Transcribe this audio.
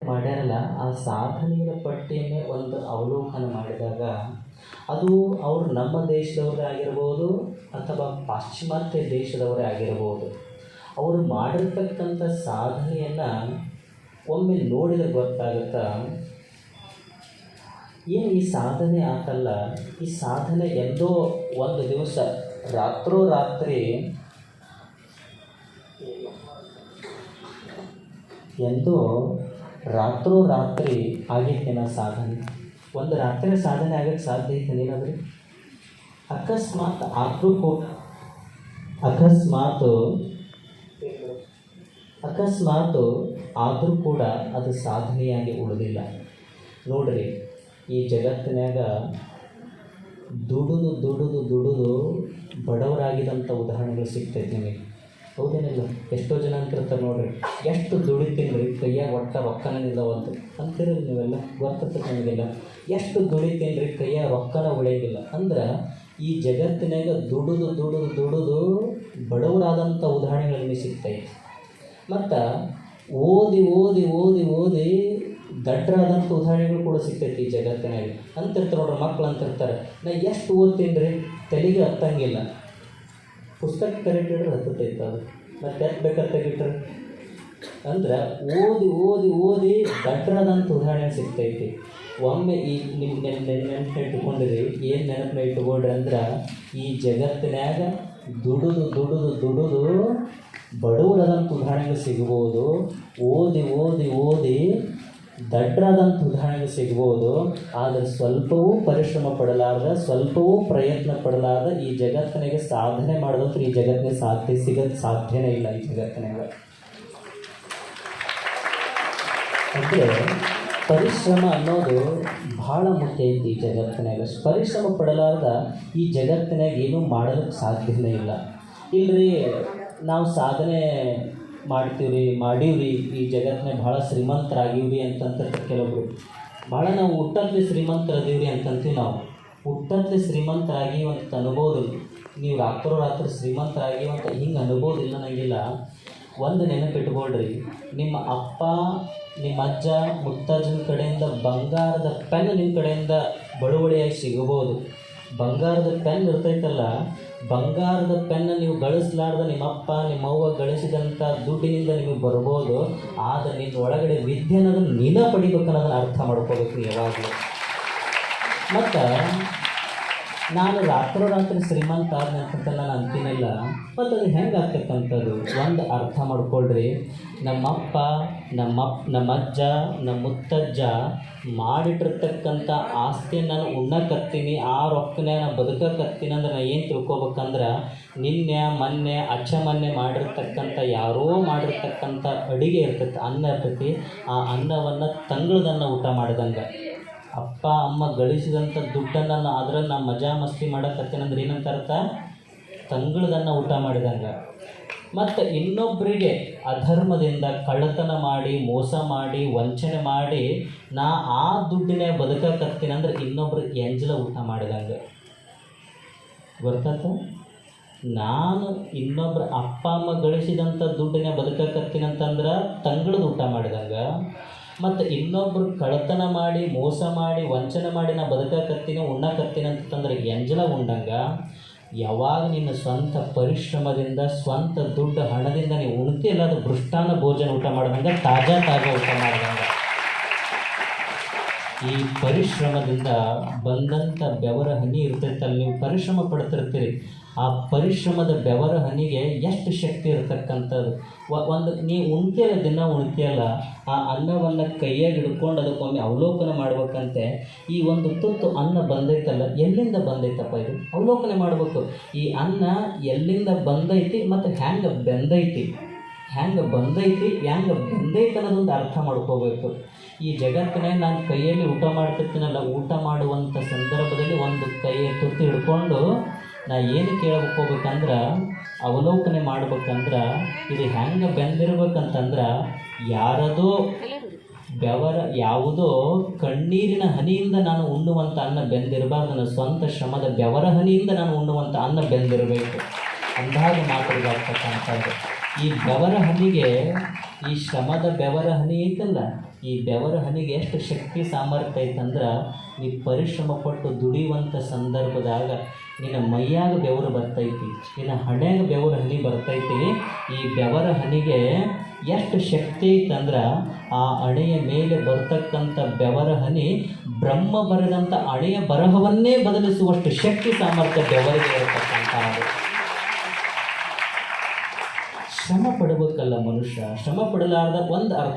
ಮಾಡ್ಯಾರಲ್ಲ ಆ ಸಾಧನೆಯ ಪಟ್ಟಿಯನ್ನೇ ಒಂದು ಅವಲೋಕನ ಮಾಡಿದಾಗ ಅದು ಅವರು ನಮ್ಮ ದೇಶದವರೇ ಆಗಿರ್ಬೋದು ಅಥವಾ ಪಾಶ್ಚಿಮಾತ್ಯ ದೇಶದವರೇ ಆಗಿರ್ಬೋದು, ಅವರು ಮಾಡಿರ್ತಕ್ಕಂಥ ಸಾಧನೆಯನ್ನು ಒಮ್ಮೆ ನೋಡಿದರೆ ಗೊತ್ತಾಗುತ್ತಾ, ಏನು ಈ ಸಾಧನೆ ಆತಲ್ಲ, ಈ ಸಾಧನೆ ಎಂದೋ ಒಂದು ದಿವಸ ರಾತ್ರೋರಾತ್ರಿ ಎಂದೋ ರಾತ್ರೋರಾತ್ರಿ ಆಗಿತ್ತೇನ ಸಾಧನೆ. ಒಂದು ರಾತ್ರಿ ಸಾಧನೆ ಆಗಕ್ಕೆ ಸಾಧ್ಯ ಐತೆ ಏನಾದ್ರಿ? ಅಕಸ್ಮಾತ್ ಆದರೂ ಕೂಡ ಅದು ಸಾಧನೆಯಾಗಿ ಉಳಿದಿಲ್ಲ. ನೋಡ್ರಿ, ಈ ಜಗತ್ತಿನಾಗ ದುಡಿದು ಬಡವರಾಗಿದ್ದಂಥ ಉದಾಹರಣೆಗಳು ಸಿಗ್ತೈತೆ ನಿಮಗೆ, ಹೌದೇನಿಲ್ಲ? ಎಷ್ಟೋ ಜನ ಅಂತಿರ್ತಾರೆ ನೋಡ್ರಿ, ಎಷ್ಟು ದುಡಿತೀನಿ ರೀ, ಕೈಯಾಗ ಒಟ್ಟ ರೊಕ್ಕನ ನಿಲ್ಲವಂತ ಅಂತಿರಲ್ಲ ನೀವೆಲ್ಲ, ಗೊತ್ತಿರ್ತದೆ ನಿಮಗೆಲ್ಲ. ಎಷ್ಟು ದುಡಿತೀನಿ ರೀ, ಕೈಯಾಗ ರೊಕ್ಕನ ಉಳಿಯೋದಿಲ್ಲ ಅಂದ್ರೆ ಈ ಜಗತ್ತಿನಾಗ ದುಡಿದು ಬಡವರಾದಂಥ ಉದಾಹರಣೆಗಳು ನಿಮಗೆ ಸಿಗ್ತೈತೆ. ಮತ್ತು ಓದಿ ದಡ್ಡರಾದಂಥ ಉದಾಹರಣೆಗಳು ಕೂಡ ಸಿಗ್ತೈತಿ ಈ ಜಗತ್ತಿನಾಗ. ಅಂತಿರ್ತಾರೆ ನೋಡ್ರಿ, ಮಕ್ಳು ಅಂತಿರ್ತಾರೆ, ನಾ ಎಷ್ಟು ಓದ್ತೀನಿ ರೀ, ತಲೆಗೆ ಹತ್ತಂಗಿಲ್ಲ. ಪುಸ್ತಕ ಕರೆಕ್ಟ್ ಹಿಡಿದ್ರೆ ಹತ್ತೈತೆ ಅದು, ಮತ್ತು ಎತ್ತಬೇಕಾದ್ರೆ ತೆಗಿಟ್ರೆ ಅಂದ್ರೆ ಓದಿ ದಡ್ಡರಾದಂಥ ಉದಾಹರಣೆ ಸಿಗ್ತೈತಿ. ಒಮ್ಮೆ ಈ ನಿಮ್ಮ ನೆನಪನ್ನ ಇಟ್ಕೊಂಡಿರಿ, ಏನು ನೆನಪನ್ನ ಇಟ್ಕೊಂಡ್ರಿ ಅಂದ್ರೆ ಈ ಜಗತ್ತಿನಾಗ ದುಡಿದು ಬಡವರಾದಂಥ ಉದಾಹರಣೆಗಳು ಸಿಗ್ಬೋದು, ಓದಿ ದಡ್ಡರಾದಂಥ ಉದಾಹರಣೆಗಳು ಸಿಗ್ಬೋದು. ಆದರೆ ಸ್ವಲ್ಪವೂ ಪರಿಶ್ರಮ ಪಡಲಾರ್ದ, ಸ್ವಲ್ಪವೂ ಪ್ರಯತ್ನ ಪಡಲಾರ್ದ ಈ ಜಗತ್ತಿನಾಗೆ ಸಾಧನೆ ಮಾಡೋದಂದ್ರೆ ಈ ಜಗತ್ತಿನ ಸಿಗೋದು ಸಾಧ್ಯನೇ ಇಲ್ಲ. ಈ ಜಗತ್ತಿನಾಗ ಅಂದರೆ ಪರಿಶ್ರಮ ಅನ್ನೋದು ಭಾಳ ಮುಖ್ಯ ಐತಿ ಈ ಜಗತ್ತಿನಾಗ. ಪರಿಶ್ರಮ ಪಡಲಾರ್ದ ಈ ಜಗತ್ತಿನಾಗ ಏನೂ ಮಾಡೋದಕ್ಕೆ ಸಾಧ್ಯನೇ ಇಲ್ಲ. ಇಲ್ಲರಿ, ನಾವು ಸಾಧನೆ ಮಾಡೀವ್ರಿ, ಈ ಜಗತ್ತಿನಾಗ ಭಾಳ ಶ್ರೀಮಂತರಾಗೀವ್ರಿ ಅಂತಂತ ಕೆಲವೊಬ್ರು. ಭಾಳ ನಾವು ಹುಟ್ಟತ್ಲೆ ಶ್ರೀಮಂತರದೀವ್ರಿ ಅಂತಂತೀವಿ. ನಾವು ಹುಟ್ಟತ್ಲೆ ಶ್ರೀಮಂತರಾಗೀವಿ ಅಂತ ಅನ್ಬೋದಿಲ್ಲ, ನೀವು ರಾತ್ರಿ ಶ್ರೀಮಂತರಾಗೀವಿ ಅಂತ ಹಿಂಗೆ ಅನ್ಬೋದಿಲ್ಲ ನನಗಿಲ್ಲ. ಒಂದು ನೆನಪಿಟ್ಕೊಳ್ರಿ, ನಿಮ್ಮ ಅಪ್ಪ ನಿಮ್ಮ ಅಜ್ಜ ಮುತ್ತಜ್ಜನ ಕಡೆಯಿಂದ ಬಂಗಾರದ ಪೆನ್ ನಿಮ್ಮ ಕಡೆಯಿಂದ ಬಳುವಳಿಯಾಗಿ ಸಿಗಬಹುದು. ಬಂಗಾರದ ಪೆನ್ ಇರ್ತೈತಲ್ಲ, ಬಂಗಾರದ ಪೆನ್ನ ನೀವು ಗಳಿಸ್ಲಾರ್ದ ನಿಮ್ಮಪ್ಪ ನಿಮ್ಮವ್ವ ಗಳಿಸಿದಂಥ ದುಡ್ಡಿನಿಂದ ನಿಮಗೆ ಬರ್ಬೋದು. ಆದರೆ ನಿನ್ನ ಒಳಗಡೆ ವಿದ್ಯೆ ಅನ್ನೋದನ್ನು ನೀನೇ ಪಡಿಬೇಕನ್ನೋದನ್ನು ಅರ್ಥ ಮಾಡ್ಕೋಬೇಕು ಯಾವಾಗಲೂ. ಮತ್ತು ನಾನು ರಾತ್ರೋರಾತ್ರಿ ಶ್ರೀಮಂತ ಆದ್ನೆ ಅಂತ ನಾನು ಅಂತೀನಿಲ್ಲ. ಮತ್ತು ಅದು ಹೆಂಗೆ ಆಗ್ತಕ್ಕಂಥದ್ದು ಒಂದು ಅರ್ಥ ಮಾಡ್ಕೊಳ್ರಿ. ನಮ್ಮಪ್ಪ ನಮ್ಮ ಅಜ್ಜ ನಮ್ಮ ಮುತ್ತಜ್ಜ ಮಾಡಿಟ್ಟಿರ್ತಕ್ಕಂಥ ಆಸ್ತಿಯನ್ನು ನಾನು ಉಣ್ಣಕತ್ತೀನಿ, ಆ ರೊಕ್ಕನೇ ನಾನು ಬದುಕಕತ್ತೀನಿ ಅಂದ್ರೆ ನಾನು ಏನು ತಿಳ್ಕೊಬೇಕಂದ್ರೆ, ನಿನ್ನೆ ಮೊನ್ನೆ ಮಾಡಿರ್ತಕ್ಕಂಥ ಯಾರೋ ಮಾಡಿರ್ತಕ್ಕಂಥ ಅಡುಗೆ ಇರ್ತೈತಿ, ಅನ್ನ ಇರ್ತೈತಿ. ಆ ಅನ್ನವನ್ನು ತಂಗಳದನ್ನು ಊಟ ಮಾಡಿದಂಗೆ, ಅಪ್ಪ ಅಮ್ಮ ಗಳಿಸಿದಂಥ ದುಡ್ಡನ್ನು ಆದರೆ ನಾನು ಮಜಾ ಮಸ್ತಿ ಮಾಡಕತ್ತೇನಂದ್ರೆ ಏನಂತ ಅರ್ಥ? ತಂಗಳದನ್ನು ಊಟ ಮಾಡಿದಂಗೆ. ಮತ್ತು ಇನ್ನೊಬ್ಬರಿಗೆ ಅಧರ್ಮದಿಂದ ಕಳ್ಳತನ ಮಾಡಿ, ಮೋಸ ಮಾಡಿ, ವಂಚನೆ ಮಾಡಿ ನಾ ಆ ದುಡ್ಡಿನೇ ಬದುಕಕತ್ತೀನಂದ್ರೆ ಇನ್ನೊಬ್ರು ಎಂಜಲ ಊಟ ಮಾಡಿದಂಗೆ. ಗೊತ್ತಾಯ್ತು? ನಾನು ಇನ್ನೊಬ್ರ ಅಪ್ಪ ಅಮ್ಮ ಗಳಿಸಿದಂಥ ದುಡ್ಡಿನೇ ಬದುಕಕತ್ತೀನಂತಂದ್ರೆ ತಂಗಳದ ಊಟ ಮಾಡಿದಂಗೆ. ಮತ್ತು ಇನ್ನೊಬ್ರು ಕಳ್ಳತನ ಮಾಡಿ, ಮೋಸ ಮಾಡಿ, ವಂಚನೆ ಮಾಡಿ ನಾ ಬದುಕಕತ್ತೀನಿ, ಉಣ್ಣಕತ್ತೀನಿ ಅಂತಂದ್ರೆ ಎಂಜಲ ಉಂಡಂಗೆ. ಯಾವಾಗ ನಿನ್ನ ಸ್ವಂತ ಪರಿಶ್ರಮದಿಂದ, ಸ್ವಂತ ದುಡ್ಡು ಹಣದಿಂದ ನೀವು ಉಣ್ತಿಲ್ಲ, ಅದು ಭೃಷ್ಟಾನ್ನ ಭೋಜನ ಊಟ ಮಾಡ್ದಂಗೆ, ತಾಜಾ ಊಟ ಮಾಡ್ದಂಗೆ. ಈ ಪರಿಶ್ರಮದಿಂದ ಬಂದಂಥ ಬೆವರ ಹನಿ ಇರ್ತೈತಲ್ಲ, ನೀವು ಪರಿಶ್ರಮ ಪಡ್ತಿರ್ತೀರಿ, ಆ ಪರಿಶ್ರಮದ ಬೆವರ ಹನಿಗೆ ಎಷ್ಟು ಶಕ್ತಿ ಇರತಕ್ಕಂಥದ್ದು. ಒಂದು ನೀವು ಉಣ್ತಿಯಲ್ಲ, ದಿನ ಉಣ್ತಿಯಲ್ಲ, ಆ ಅನ್ನವನ್ನು ಕೈಯಾಗಿ ಹಿಡ್ಕೊಂಡು ಅದಕ್ಕೊಮ್ಮೆ ಅವಲೋಕನ ಮಾಡ್ಬೇಕಂತೆ. ಈ ಒಂದು ತುತ್ತು ಅನ್ನ ಬಂದೈತಲ್ಲ, ಎಲ್ಲಿಂದ ಬಂದೈತಪ್ಪ ಇದು ಅವಲೋಕನೆ ಮಾಡಬೇಕು. ಈ ಅನ್ನ ಎಲ್ಲಿಂದ ಬಂದೈತಿ ಮತ್ತು ಹ್ಯಾಂಗೆ ಬಂದೈತಿ ಅನ್ನೋದೊಂದು ಅರ್ಥ ಮಾಡ್ಕೋಬೇಕು. ಈ ಜಗತ್ತಿನಾಗ ನಾನು ಕೈಯಲ್ಲಿ ಊಟ ಮಾಡ್ತಿರ್ತೀನಲ್ಲ, ಊಟ ಮಾಡುವಂಥ ಸಂದರ್ಭದಲ್ಲಿ ಒಂದು ಕೈಯ ತುತ್ತು ಹಿಡ್ಕೊಂಡು ನಾ ಏನು ಕೇಳಬೇಕೋಬೇಕಂದ್ರೆ, ಅವಲೋಕನೆ ಮಾಡ್ಬೇಕಂದ್ರೆ ಇದು ಹೆಂಗೆ ಬೆಂದಿರ್ಬೇಕಂತಂದ್ರೆ, ಯಾರದೋ ಬೆವರ, ಯಾವುದೋ ಕಣ್ಣೀರಿನ ಹನಿಯಿಂದ ನಾನು ಉಣ್ಣುವಂಥ ಅನ್ನ ಬೆಂದಿರಬಾರ್ದು, ನನ್ನ ಸ್ವಂತ ಶ್ರಮದ ಬೆವರ ಹನಿಯಿಂದ ನಾನು ಉಣ್ಣುವಂಥ ಅನ್ನ ಬೆಂದಿರಬೇಕು. ಅಂದಾಗ ಮಾತುಗಳಾಗ್ತಕ್ಕಂಥದ್ದು. ಈ ಬೆವರ ಹನಿಗೆ, ಈ ಶ್ರಮದ ಬೆವರ ಹನಿ ಐತಲ್ಲ, ಈ ಬೆವರ ಹನಿಗೆ ಎಷ್ಟು ಶಕ್ತಿ ಸಾಮರ್ಥ್ಯ ಐತಂದ್ರೆ ನೀ ಪರಿಶ್ರಮ ಪಟ್ಟು ದುಡಿಯುವಂಥ ಸಂದರ್ಭದಾಗ ನಿನ್ನ ಮೈಯಾಗ ಬೆವರು ಬರ್ತೈತಿ, ನಿನ್ನ ಹಣೆಯಾಗ ಬೆವರು ಹನಿ ಬರ್ತೈತಿ. ಈ ಬೆವರ ಹನಿಗೆ ಎಷ್ಟು ಶಕ್ತಿ ಐತಂದ್ರೆ ಆ ಹಣೆಯ ಮೇಲೆ ಬರ್ತಕ್ಕಂಥ ಬೆವರ ಹನಿ ಬ್ರಹ್ಮ ಬರೆದಂಥ ಹಣೆಯ ಬರಹವನ್ನೇ ಬದಲಿಸುವಷ್ಟು ಶಕ್ತಿ ಸಾಮರ್ಥ್ಯ ಬೆವರಿಗೆ ಇರತಕ್ಕಂಥ. ಶ್ರಮ ಪಡಬೇಕಲ್ಲ ಮನುಷ್ಯ, ಶ್ರಮ ಪಡಲಾರ್ದ ಒಂದು ಅರ್ಥ